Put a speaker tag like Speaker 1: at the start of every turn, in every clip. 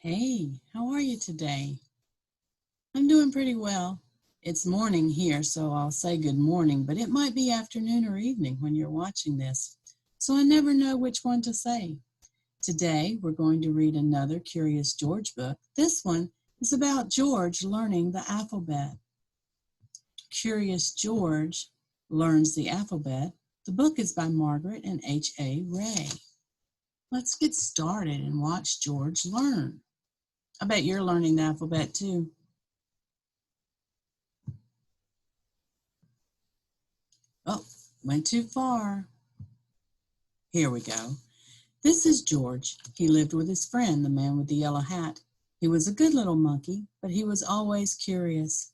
Speaker 1: Hey, how are you today? I'm doing pretty well. It's morning here, so I'll say good morning, but it might be afternoon or evening when you're watching this, so I never know which one to say. Today, we're going to read another Curious George book. This one is about George learning the alphabet. Curious George Learns the Alphabet. The book is by Margaret and H.A. Ray. Let's get started and watch George learn. I bet you're learning the alphabet too. Oh, went too far. Here we go. This is George. He lived with his friend, the man with the yellow hat. He was a good little monkey, but he was always curious.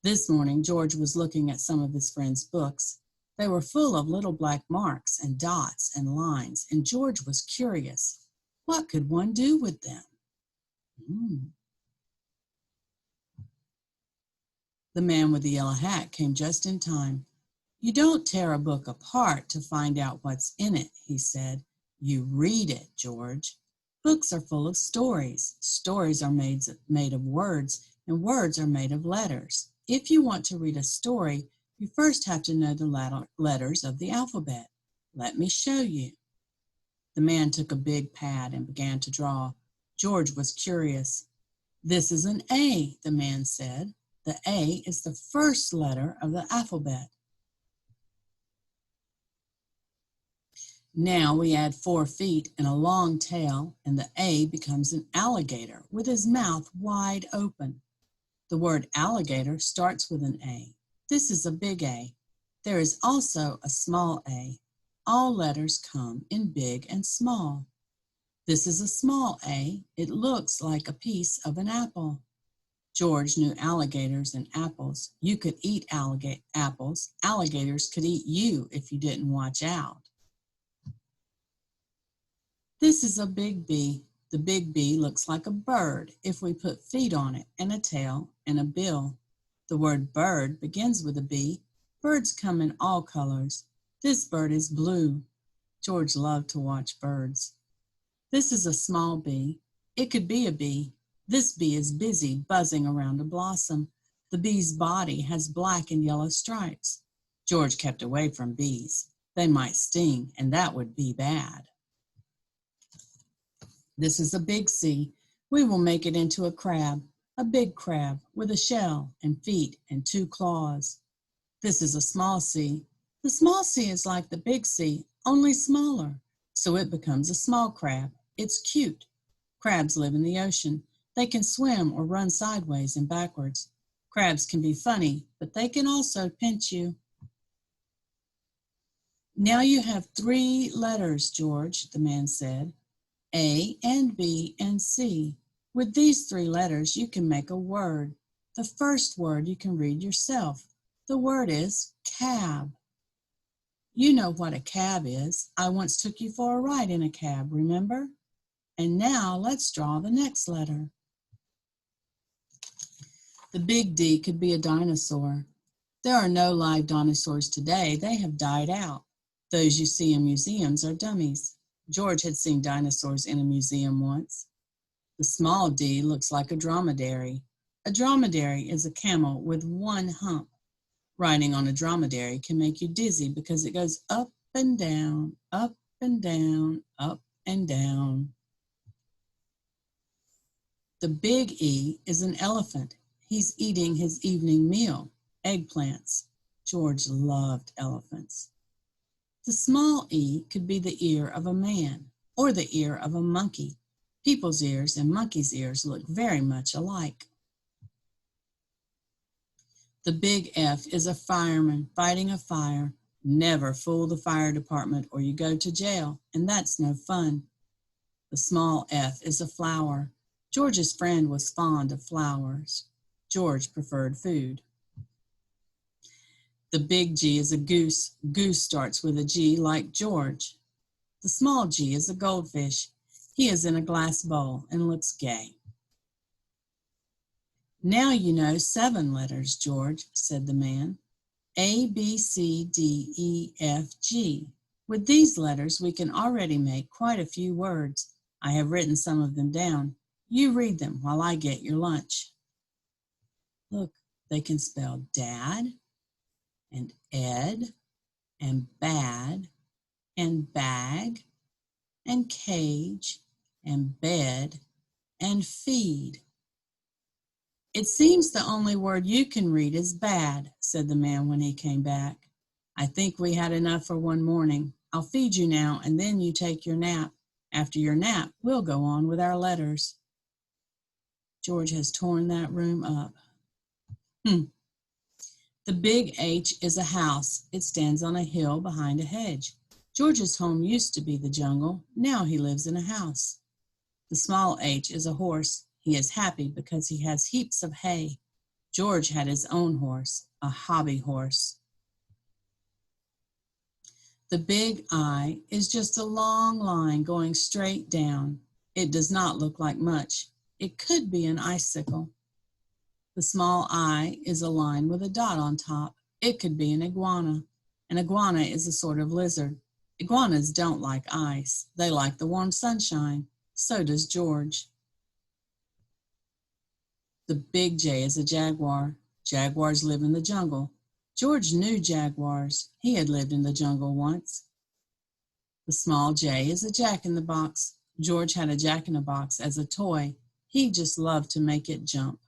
Speaker 1: This morning, George was looking at some of his friend's books. They were full of little black marks and dots and lines, and George was curious. What could one do with them? The man with the yellow hat came just in time. You don't tear a book apart to find out what's in it, he said. You read it, George. Books are full of stories. Stories are made of words, and words are made of letters. If you want to read a story, you first have to know the letters of the alphabet. Let me show you. The man took a big pad and began to draw. George was curious. This is an A, the man said. The A is the first letter of the alphabet. Now we add 4 feet and a long tail, and the A becomes an alligator with his mouth wide open. The word alligator starts with an A. This is a big A. There is also a small a. All letters come in big and small. This is a small a. It looks like a piece of an apple. George knew alligators and apples. You could eat apples. Alligators could eat you if you didn't watch out. This is a big B. The big B looks like a bird if we put feet on it and a tail and a bill. The word bird begins with a B. Birds come in all colors. This bird is blue. George loved to watch birds. This is a small bee. It could be a bee. This bee is busy buzzing around a blossom. The bee's body has black and yellow stripes. George kept away from bees. They might sting, and that would be bad. This is a big C. We will make it into a crab, a big crab with a shell and feet and 2 claws. This is a small C. The small C is like the big C, only smaller, so it becomes a small crab. It's cute. Crabs live in the ocean. They can swim or run sideways and backwards. Crabs can be funny, but they can also pinch you. Now you have 3 letters, George, the man said. A and B and C. With these 3 letters, you can make a word. The first word you can read yourself. The word is cab. You know what a cab is. I once took you for a ride in a cab, remember? And now let's draw the next letter. The big D could be a dinosaur. There are no live dinosaurs today. They have died out. Those you see in museums are dummies. George had seen dinosaurs in a museum once. The small D looks like a dromedary. A dromedary is a camel with 1 hump. Riding on a dromedary can make you dizzy because it goes up and down, up and down, up and down. The big E is an elephant. He's eating his evening meal, eggplants. George loved elephants. The small E could be the ear of a man or the ear of a monkey. People's ears and monkeys' ears look very much alike. The big F is a fireman fighting a fire. Never fool the fire department or you go to jail, and that's no fun. The small f is a flower. George's friend was fond of flowers. George preferred food. The big G is a goose. Goose starts with a G like George. The small g is a goldfish. He is in a glass bowl and looks gay. Now you know 7 letters, George, said the man. A, B, C, D, E, F, G. With these letters, we can already make quite a few words. I have written some of them down. You read them while I get your lunch. Look, they can spell dad and Ed and bad and bag and cage and bed and feed. It seems the only word you can read is bad, said the man when he came back. I think we had enough for one morning. I'll feed you now, and then you take your nap. After your nap, we'll go on with our letters. George has torn that room up. The big H is a house. It stands on a hill behind a hedge. George's home used to be the jungle. Now he lives in a house. The small H is a horse. He is happy because he has heaps of hay. George had his own horse, a hobby horse. The big I is just a long line going straight down. It does not look like much. It could be an icicle. The small I is a line with a dot on top. It could be an iguana. An iguana is a sort of lizard. Iguanas don't like ice. They like the warm sunshine. So does George. The big J is a jaguar. Jaguars live in the jungle. George knew jaguars. He had lived in the jungle once. The small J is a jack-in-the-box. George had a jack-in-the-box as a toy. He just loved to make it jump.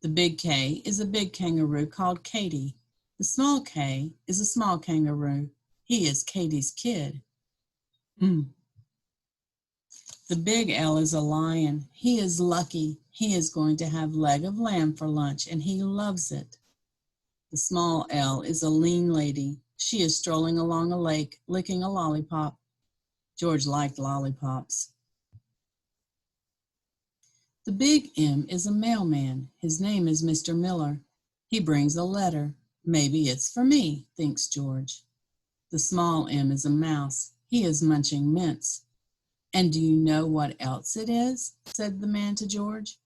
Speaker 1: The big K is a big kangaroo called Katie. The small K is a small kangaroo. He is Katie's kid. The big L is a lion. He is lucky. He is going to have leg of lamb for lunch, and he loves it. The small L is a lean lady. She is strolling along a lake, licking a lollipop. George liked lollipops. The big M is a mailman. His name is Mr. Miller. He brings a letter. Maybe it's for me, thinks George. The small M is a mouse. He is munching mints. And do you know what else it is? Said the man to George.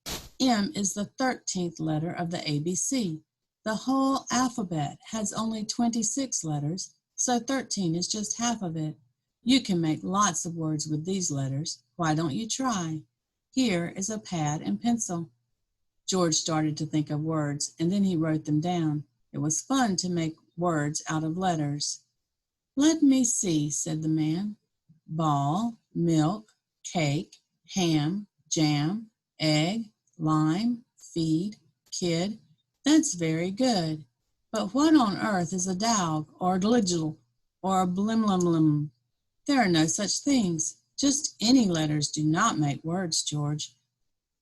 Speaker 1: M is the 13th letter of the ABC. The whole alphabet has only 26 letters, so 13 is just half of it. You can make lots of words with these letters. Why don't you try? Here is a pad and pencil. George started to think of words, and then he wrote them down. It was fun to make words out of letters. Let me see, said the man. Ball, milk, cake, ham, jam, egg, lime, feed, kid. That's very good. But what on earth is a dog or a digil or a blimlimlim? There are no such things. Just any letters do not make words, George.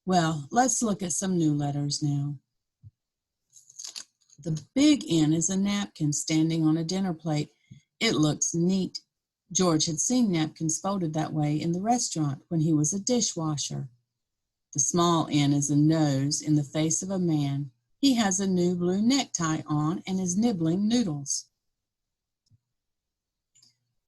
Speaker 1: Well, let's look at some new letters now. The big N is a napkin standing on a dinner plate. It looks neat. George had seen napkins folded that way in the restaurant when he was a dishwasher. The small N is a nose in the face of a man. He has a new blue necktie on and is nibbling noodles.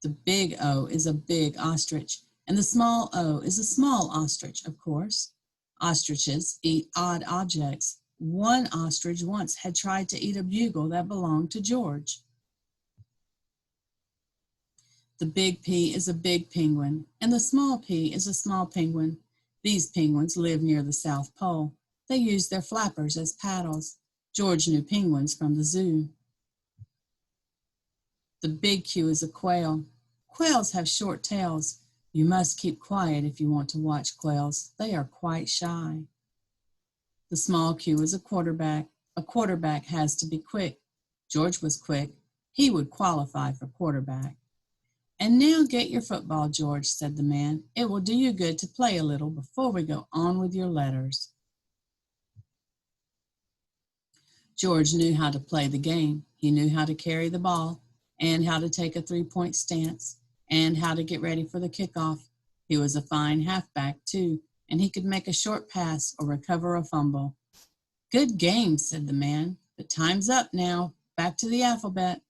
Speaker 1: The big O is a big ostrich, and the small O is a small ostrich, of course. Ostriches eat odd objects. One ostrich once had tried to eat a bugle that belonged to George. The big P is a big penguin, and the small p is a small penguin. These penguins live near the South Pole. They use their flappers as paddles. George knew penguins from the zoo. The big Q is a quail. Quails have short tails. You must keep quiet if you want to watch quails. They are quite shy. The small Q is a quarterback. A quarterback has to be quick. George was quick. He would qualify for quarterback. And now get your football, George, said the man. It will do you good to play a little before we go on with your letters. George knew how to play the game. He knew how to carry the ball and how to take a three-point stance and how to get ready for the kickoff. He was a fine halfback, too, and he could make a short pass or recover a fumble. Good game, said the man, but time's up now. Back to the alphabet.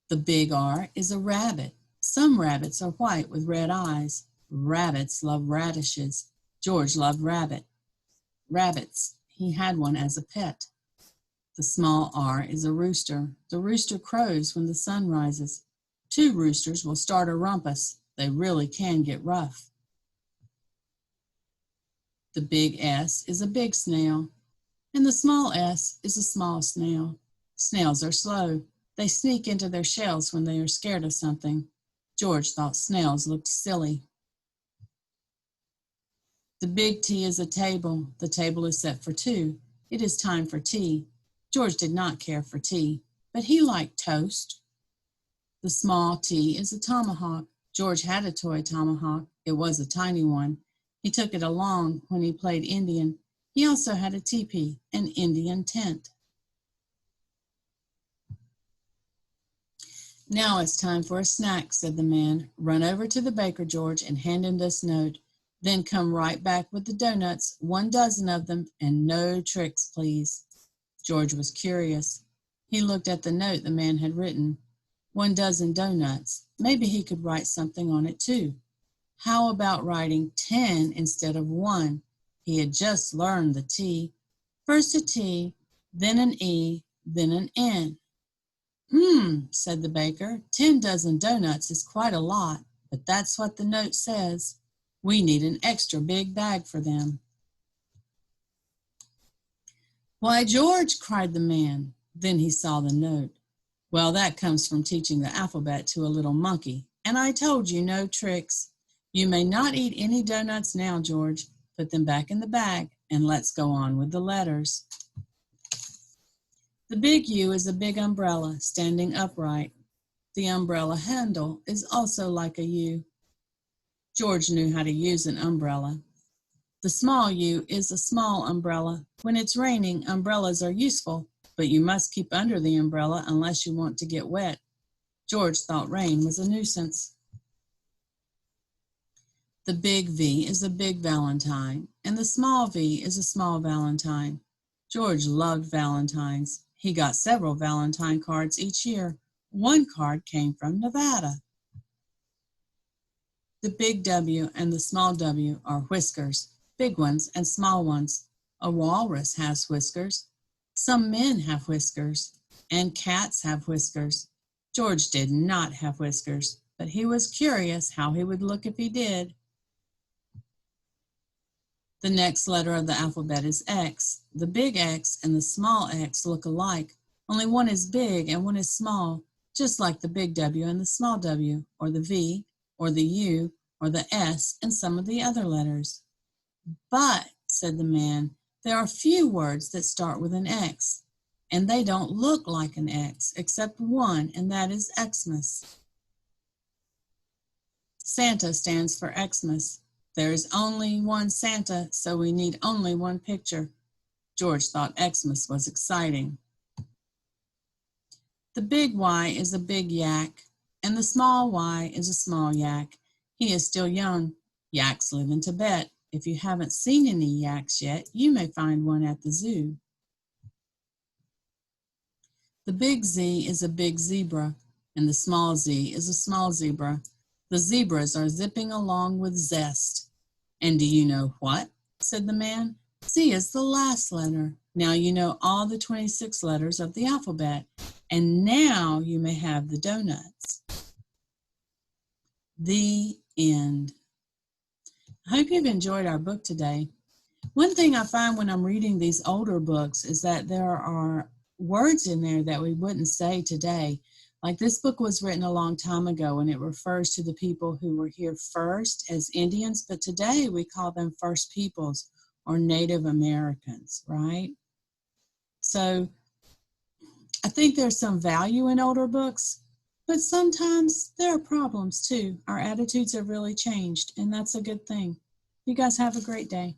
Speaker 1: The big R is a rabbit. Some rabbits are white with red eyes. Rabbits love radishes. George loved rabbits. He had one as a pet. The small R is a rooster. The rooster crows when the sun rises. Two roosters will start a rumpus. They really can get rough. The big S is a big snail, and the small s is a small snail. Snails are slow. They sneak into their shells when they are scared of something. George thought snails looked silly. The big T is a table. The table is set for two. It is time for tea. George did not care for tea, but he liked toast. The small T is a tomahawk. George had a toy tomahawk. It was a tiny one. He took it along when he played Indian. He also had a teepee, an Indian tent. Now it's time for a snack, said the man. Run over to the baker, George, and hand him this note. Then come right back with the doughnuts, 1 dozen of them, and no tricks, please. George was curious. He looked at the note the man had written. 1 dozen doughnuts. Maybe he could write something on it too. How about writing 10 instead of 1? He had just learned the T. First a T, then an E, then an N. Said the baker. 10 dozen doughnuts is quite a lot, but that's what the note says. We need an extra big bag for them. Why, George, cried the man. Then he saw the note. Well, that comes from teaching the alphabet to a little monkey, and I told you no tricks. You may not eat any doughnuts now, George. Put them back in the bag, and let's go on with the letters. The big U is a big umbrella standing upright. The umbrella handle is also like a U. George knew how to use an umbrella. The small U is a small umbrella. When it's raining, umbrellas are useful, but you must keep under the umbrella unless you want to get wet. George thought rain was a nuisance. The big V is a big Valentine, and the small V is a small Valentine. George loved Valentines. He got several Valentine cards each year. 1 card came from Nevada. The big W and the small w are whiskers, big ones and small ones. A walrus has whiskers. Some men have whiskers, and cats have whiskers. George did not have whiskers, but he was curious how he would look if he did. The next letter of the alphabet is X. The big X and the small x look alike, only one is big and one is small, just like the big W and the small w, or the V, or the U, or the S, and some of the other letters. But, said the man, there are few words that start with an X, and they don't look like an X, except one, and that is Xmas. Santa stands for Xmas. There is only one Santa, so we need only one picture. George thought Xmas was exciting. The big Y is a big yak, and the small y is a small yak. He is still young. Yaks live in Tibet. If you haven't seen any yaks yet, you may find one at the zoo. The big Z is a big zebra, and the small z is a small zebra. The zebras are zipping along with zest. And do you know what? Said the man. Z is the last letter. Now you know all the 26 letters of the alphabet, and now you may have the donuts. The end. I hope you've enjoyed our book today. One thing I find when I'm reading these older books is that there are words in there that we wouldn't say today. Like this book was written a long time ago, and it refers to the people who were here first as Indians, but today we call them First Peoples or Native Americans, right? So I think there's some value in older books, but sometimes there are problems too. Our attitudes have really changed, and that's a good thing. You guys have a great day.